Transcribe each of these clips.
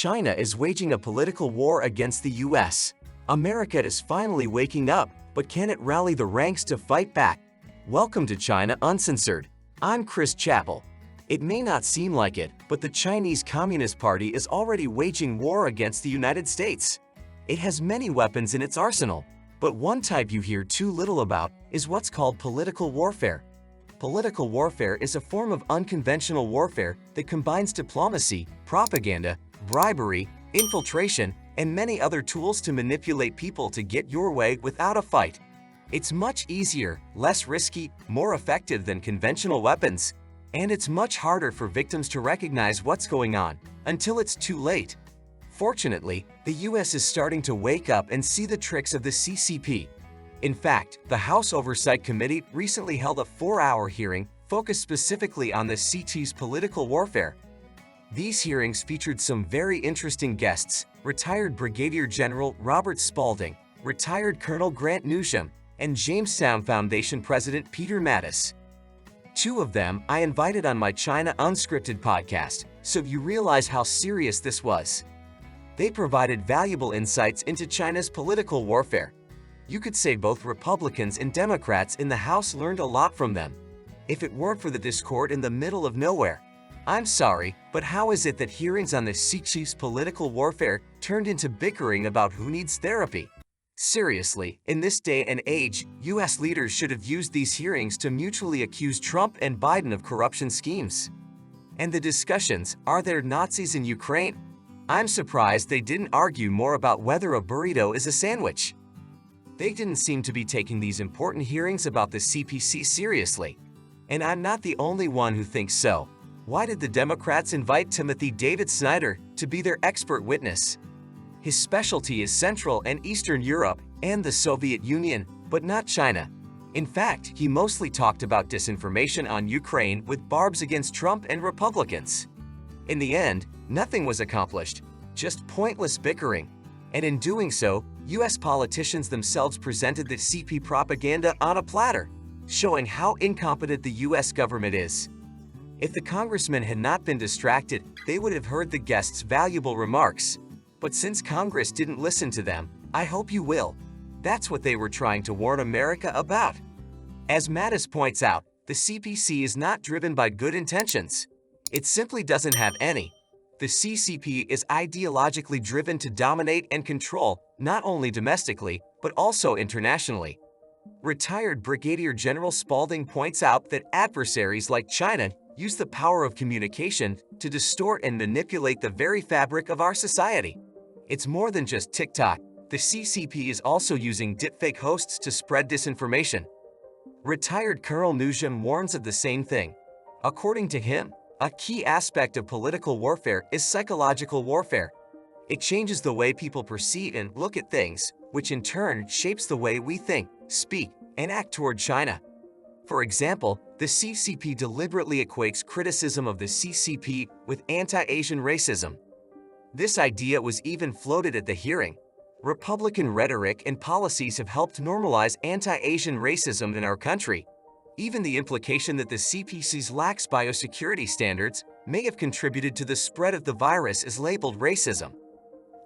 China is waging a political war against the US. America is finally waking up, but can it rally the ranks to fight back? Welcome to China Uncensored. I'm Chris Chappell. It may not seem like it, but the Chinese Communist Party is already waging war against the United States. It has many weapons in its arsenal, but one type you hear too little about is what's called political warfare. Political warfare is a form of unconventional warfare that combines diplomacy, propaganda, bribery, infiltration, and many other tools to manipulate people to get your way without a fight. It's much easier, less risky, more effective than conventional weapons, and it's much harder for victims to recognize what's going on until it's too late. Fortunately, the US is starting to wake up and see the tricks of the CCP. In fact, the House Oversight Committee recently held a 4-hour hearing focused specifically on the CCP's political warfare. These hearings featured some very interesting guests: retired Brigadier General Robert Spalding, retired Colonel Grant Newsham, and Jamestown Foundation President Peter Mattis. Two of them I invited on my China Unscripted podcast, so you realize how serious this was. They provided valuable insights into China's political warfare. You could say both Republicans and Democrats in the House learned a lot from them. If it weren't for the discord in the middle of nowhere. I'm sorry, but how is it that hearings on the CCP's political warfare turned into bickering about who needs therapy? Seriously, in this day and age, US leaders should have used these hearings to mutually accuse Trump and Biden of corruption schemes. And the discussions, are there Nazis in Ukraine? I'm surprised they didn't argue more about whether a burrito is a sandwich. They didn't seem to be taking these important hearings about the CPC seriously. And I'm not the only one who thinks so. Why did the Democrats invite Timothy David Snyder to be their expert witness? His specialty is Central and Eastern Europe and the Soviet Union, but not China. In fact, he mostly talked about disinformation on Ukraine with barbs against Trump and Republicans. In the end, nothing was accomplished, just pointless bickering. And in doing so, US politicians themselves presented the CP propaganda on a platter, showing how incompetent the US government is. If the congressmen had not been distracted, they would have heard the guests' valuable remarks. But since Congress didn't listen to them, I hope you will. That's what they were trying to warn America about. As Mattis points out, the CPC is not driven by good intentions. It simply doesn't have any. The CCP is ideologically driven to dominate and control, not only domestically, but also internationally. Retired Brigadier General Spalding points out that adversaries like China use the power of communication to distort and manipulate the very fabric of our society. It's more than just TikTok. The CCP is also using deepfake hosts to spread disinformation. Retired Colonel Newsham warns of the same thing. According to him, a key aspect of political warfare is psychological warfare. It changes the way people perceive and look at things, which in turn shapes the way we think, speak, and act toward China. For example, the CCP deliberately equates criticism of the CCP with anti-Asian racism. This idea was even floated at the hearing. Republican rhetoric and policies have helped normalize anti-Asian racism in our country. Even the implication that the CPC lacks biosecurity standards may have contributed to the spread of the virus is labeled racism.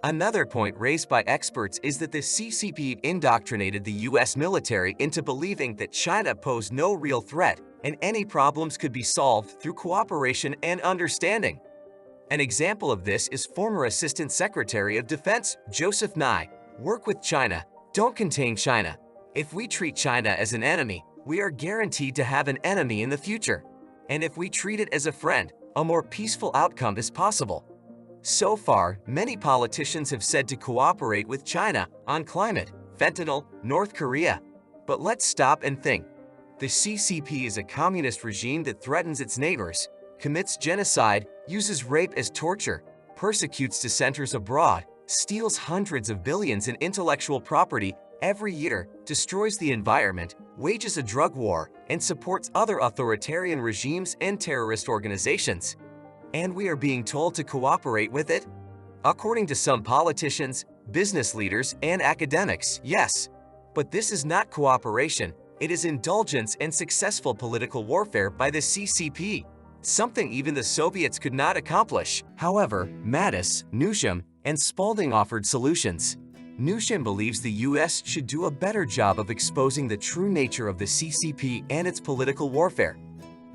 Another point raised by experts is that the CCP indoctrinated the US military into believing that China posed no real threat and any problems could be solved through cooperation and understanding. An example of this is former Assistant Secretary of Defense Joseph Nye. Work with China, don't contain China. If we treat China as an enemy, we are guaranteed to have an enemy in the future. And if we treat it as a friend, a more peaceful outcome is possible. So far, many politicians have said to cooperate with China on climate, fentanyl, North Korea. But let's stop and think. The CCP is a communist regime that threatens its neighbors, commits genocide, uses rape as torture, persecutes dissenters abroad, steals hundreds of billions in intellectual property every year, destroys the environment, wages a drug war, and supports other authoritarian regimes and terrorist organizations. And we are being told to cooperate with it? According to some politicians, business leaders, and academics, yes. But this is not cooperation, it is indulgence and successful political warfare by the CCP. something even the Soviets could not accomplish. However, Mattis, Newsham, and Spalding offered solutions. Newsham believes the US should do a better job of exposing the true nature of the CCP and its political warfare.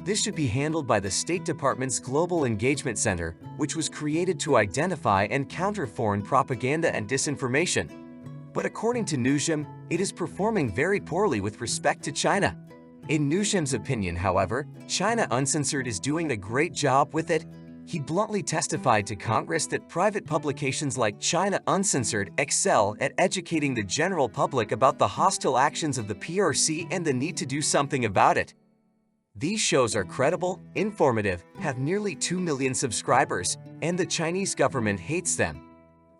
This should be handled by the State Department's Global Engagement Center, which was created to identify and counter foreign propaganda and disinformation. But according to Newsham, it is performing very poorly with respect to China. In Newsham's opinion, however, China Uncensored is doing a great job with it. He bluntly testified to Congress that private publications like China Uncensored excel at educating the general public about the hostile actions of the PRC and the need to do something about it. These shows are credible, informative, have nearly 2 million subscribers, and the Chinese government hates them.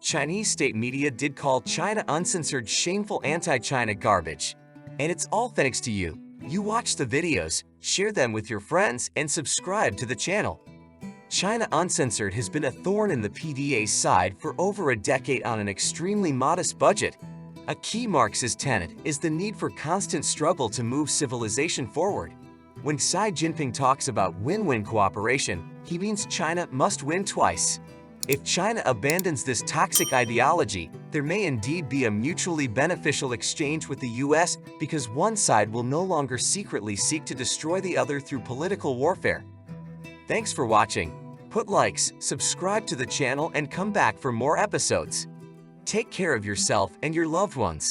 Chinese state media did call China Uncensored shameful anti-China garbage. And it's all thanks to you. You watch the videos, share them with your friends, and subscribe to the channel. China Uncensored has been a thorn in the PDA's side for over a decade on an extremely modest budget. A key Marxist tenet is the need for constant struggle to move civilization forward. When Xi Jinping talks about win-win cooperation, he means China must win twice. If China abandons this toxic ideology, there may indeed be a mutually beneficial exchange with the US because one side will no longer secretly seek to destroy the other through political warfare. Thanks for watching. Put likes, subscribe to the channel, and come back for more episodes. Take care of yourself and your loved ones.